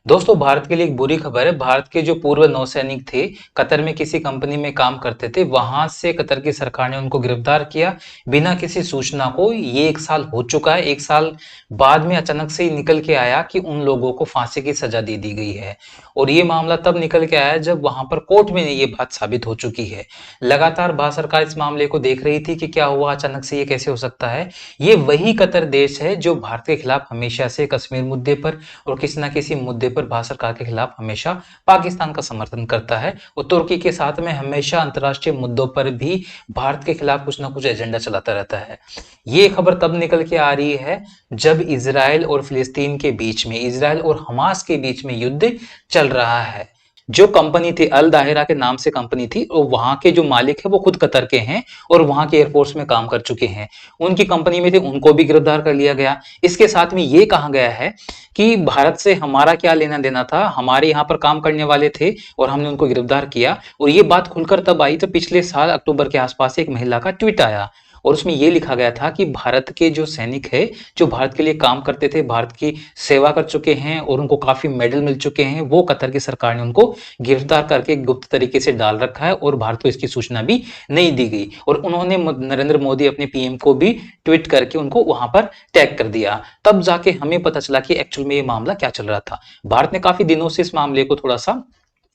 दोस्तों, भारत के लिए एक बुरी खबर है। भारत के जो पूर्व नौसैनिक थे, कतर में किसी कंपनी में काम करते थे। वहां से कतर की सरकार ने उनको गिरफ्तार किया बिना किसी सूचना को। ये 1 साल हो चुका है। 1 साल बाद में अचानक से ही निकल के आया कि उन लोगों को फांसी की सजा दे दी गई है। और ये मामला तब निकल के आया जब वहां पर कोर्ट में ये बात साबित हो चुकी है। लगातार भारत सरकार इस मामले को देख रही थी कि क्या हुआ, अचानक से ये कैसे हो सकता है। ये वही कतर देश है जो भारत के खिलाफ हमेशा से कश्मीर मुद्दे पर और किसी ना किसी मुद्दे पर भारत सरकार के खिलाफ हमेशा पाकिस्तान का समर्थन करता है। और तुर्की के साथ में हमेशा अंतर्राष्ट्रीय मुद्दों पर भी भारत के खिलाफ कुछ ना कुछ एजेंडा चलाता रहता है। ये खबर तब निकल के आ रही है जब इजराइल और फिलिस्तीन के बीच में, इजराइल और हमास के बीच में युद्ध चल रहा है। जो कंपनी थी, अल दाहिरा के नाम से कंपनी थी, और वहां के जो मालिक है वो खुद कतर के हैं और वहां के एयरफोर्स में काम कर चुके हैं। उनकी कंपनी में थे, उनको भी गिरफ्तार कर लिया गया। इसके साथ में ये कहा गया है कि भारत से हमारा क्या लेना देना था, हमारे यहाँ पर काम करने वाले थे और हमने उनको गिरफ्तार किया। और ये बात खुलकर तब आई जब पिछले साल अक्टूबर के आसपास एक महिला का ट्वीट आया और उसमें ये लिखा गया था कि भारत के जो सैनिक है, जो भारत के लिए काम करते थे, भारत की सेवा कर चुके हैं और उनको काफी मेडल मिल चुके हैं, वो कतर की सरकार ने उनको गिरफ्तार करके गुप्त तरीके से डाल रखा है और भारत को इसकी सूचना भी नहीं दी गई। और उन्होंने नरेंद्र मोदी अपने पीएम को भी ट्वीट करके उनको वहां पर टैग कर दिया। तब जाके हमें पता चला कि एक्चुअल में ये मामला क्या चल रहा था। भारत ने काफी दिनों से इस मामले को थोड़ा सा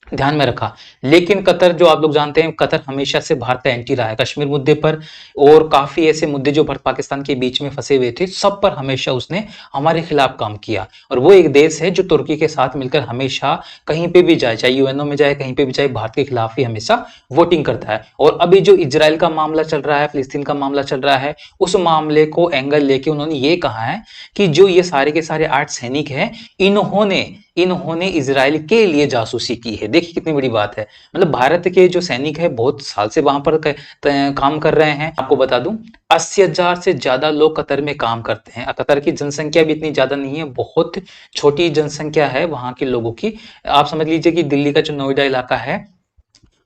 ध्यान में रखा, लेकिन कतर, जो आप लोग जानते हैं, कतर हमेशा से भारत का एंटी रहा है कश्मीर मुद्दे पर। और काफी ऐसे मुद्दे जो भारत पाकिस्तान के बीच में फंसे हुए थे, सब पर हमेशा उसने हमारे खिलाफ काम किया। और वो एक देश है जो तुर्की के साथ मिलकर हमेशा कहीं पे भी जाए, चाहे यूएनओ में जाए, कहीं पे भी जाए, भारत के खिलाफ ही हमेशा वोटिंग करता है। और अभी जो इजराइल का मामला चल रहा है, फिलिस्तीन का मामला चल रहा है, उस मामले को एंगल लेके उन्होंने ये कहा है कि जो ये सारे के सारे 8 सैनिक हैं, इन्होंने इन्होंने इजराइल के लिए जासूसी की है। देखिए कितनी बड़ी बात है। मतलब भारत के जो सैनिक है बहुत साल से वहां पर काम कर रहे हैं। आपको बता दूं, 80,000 से ज्यादा लोग कतर में काम करते हैं। कतर की जनसंख्या भी इतनी ज्यादा नहीं है, बहुत छोटी जनसंख्या है वहां के लोगों की। आप समझ लीजिए कि दिल्ली का जो नोएडा इलाका है,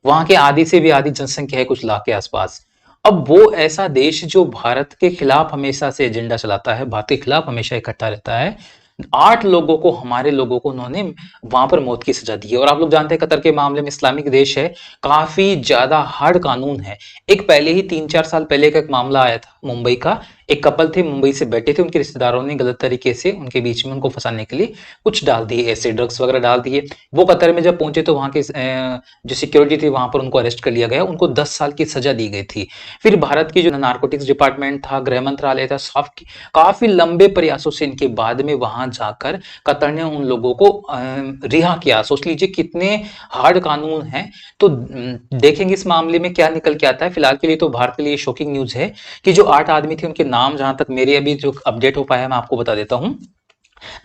वहां के आधी से भी आधी जनसंख्या है, कुछ लाख के आसपास। अब वो ऐसा देश जो भारत के खिलाफ हमेशा से एजेंडा चलाता है, भारत के खिलाफ हमेशा इकट्ठा रहता है, 8 लोगों को, हमारे लोगों को उन्होंने वहां पर मौत की सजा दी है। और आप लोग जानते हैं कतर के मामले में इस्लामिक देश है, काफी ज्यादा हार्ड कानून है। एक पहले ही 3-4 साल पहले का एक मामला आया था मुंबई का। एक कपल थे, मुंबई से बैठे थे, उनके रिश्तेदारों ने गलत तरीके से उनके बीच में उनको फंसाने के लिए कुछ डाल दिए, ऐसे ड्रग्स वगैरह डाल दिए। वो कतर में जब पहुंचे तो वहां के जो सिक्योरिटी थी, वहां पर उनको अरेस्ट कर लिया गया, उनको 10 साल की सजा दी गई थी। फिर भारत की जो नारकोटिक्स डिपार्टमेंट था, गृह मंत्रालय था, सब काफी लंबे प्रयासों से इनके बाद में वहां जाकर कतर ने उन लोगों को रिहा किया। सोच लीजिए कितने हार्ड कानून हैं। तो देखेंगे इस मामले में क्या निकल के आता है। फिलहाल के लिए तो भारत के लिए शॉकिंग न्यूज है कि जो 8 आदमी थे, उनके नाम जहां तक मेरे अभी जो अपडेट हो पाया है मैं आपको बता देता हूं।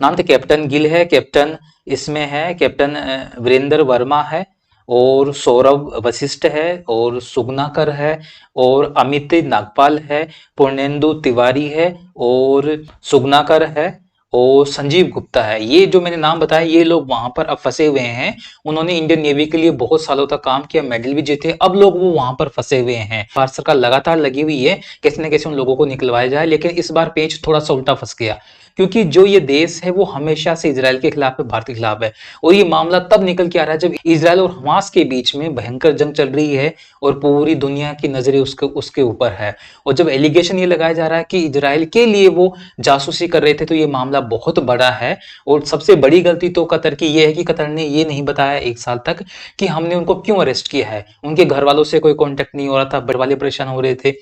नाम थे, कैप्टन गिल है, कैप्टन इसमें है, कैप्टन वीरेंद्र वर्मा है, और सौरभ वशिष्ठ है, और सुगनाकर है, और अमित नागपाल है, पूर्णेंदु तिवारी है, और सुगनाकर है, और संजीव गुप्ता है। ये जो मैंने नाम बताया, ये लोग वहां पर अब फंसे हुए हैं। उन्होंने इंडियन नेवी के लिए बहुत सालों तक काम किया, मेडल भी जीते। अब लोग वो वहां पर फंसे हुए हैं। भारत सरकार लगातार लगी हुई है कैसे न कैसे उन लोगों को निकलवाया जाए, लेकिन इस बार पेच थोड़ा सा उल्टा फंस गया, क्योंकि जो ये देश है वो हमेशा से इजराइल के खिलाफ है, भारत के खिलाफ है। और ये मामला तब निकल के आ रहा है जब इजराइल और हमास के बीच में भयंकर जंग चल रही है और पूरी दुनिया की नजरें उसके उसके ऊपर है। और जब एलिगेशन ये लगाया जा रहा है कि इजराइल के लिए वो जासूसी कर रहे थे, तो ये मामला बहुत बड़ा है। और सबसे बड़ी गलती तो कतर की ये है कि कतर ने ये नहीं बताया 1 साल तक कि हमने उनको क्यों अरेस्ट किया है। उनके घर वालों से कोई कॉन्टेक्ट नहीं हो रहा था, घर वाले परेशान हो रहे थे।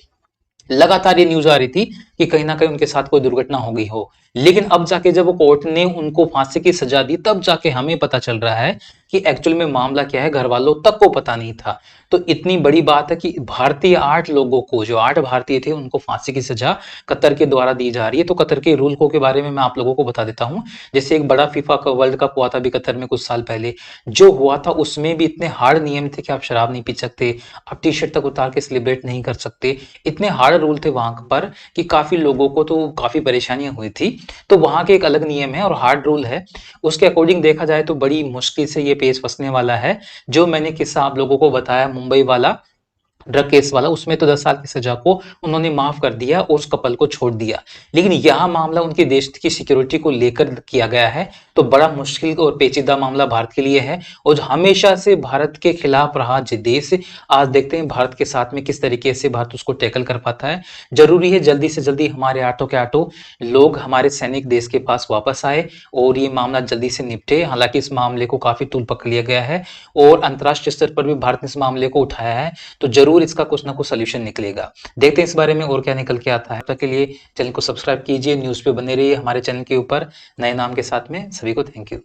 लगातार ये न्यूज आ रही थी कि कहीं ना कहीं उनके साथ कोई दुर्घटना हो गई हो। लेकिन अब जाके जब वो कोर्ट ने उनको फांसी की सजा दी, तब जाके हमें पता चल रहा है कि एक्चुअल में मामला क्या है, घर वालों तक को पता नहीं था। तो इतनी बड़ी बात है कि भारतीय 8 लोगों को, जो 8 भारतीय थे, उनको फांसी की सजा कतर के द्वारा दी जा रही है। तो कतर के रूल को के बारे में मैं आप लोगों को बता देता हूं। जैसे एक बड़ा फीफा का वर्ल्ड कप हुआ था अभी कतर में कुछ साल पहले, जो हुआ था उसमें भी इतने हार्ड नियम थे कि आप शराब नहीं पी सकते, आप टी शर्ट तक उतार के सेलिब्रेट नहीं कर सकते। इतने हार्ड रूल थे वहां पर कि काफी लोगों को तो काफी परेशानियां हुई थी। तो वहां के एक अलग नियम है और हार्ड रूल है। उसके अकॉर्डिंग देखा जाए तो बड़ी मुश्किल से ये पेच फंसने वाला है। जो मैंने किस्सा आप लोगों को बताया मुंबई वाला, ड्रग केस वाला, उसमें तो 10 साल की सजा को उन्होंने माफ कर दिया और उस कपल को छोड़ दिया। लेकिन यहाँ मामला उनके देश की सिक्योरिटी को लेकर किया गया है, तो बड़ा मुश्किल और पेचीदा मामला भारत के लिए है, और हमेशा से भारत के खिलाफ रहा जो देश, आज देखते हैं भारत के साथ में किस तरीके से भारत उसको टैकल कर पाता है। जरूरी है जल्दी से जल्दी हमारे आटो के आटो लोग, हमारे सैनिक देश के पास वापस आए और ये मामला जल्दी से निपटे। हालांकि इस मामले को काफी तूल पकड़ लिया गया है और अंतर्राष्ट्रीय स्तर पर भी भारत ने इस मामले को उठाया है, तो जरूर इसका कुछ ना कुछ सोल्यूशन निकलेगा। देखते हैं इस बारे में और क्या निकल के आता है। तब तक के लिए चैनल को सब्सक्राइब कीजिए, न्यूज़ पे बने रहिए हमारे चैनल के ऊपर नए नाम के साथ में। सभी को थैंक यू।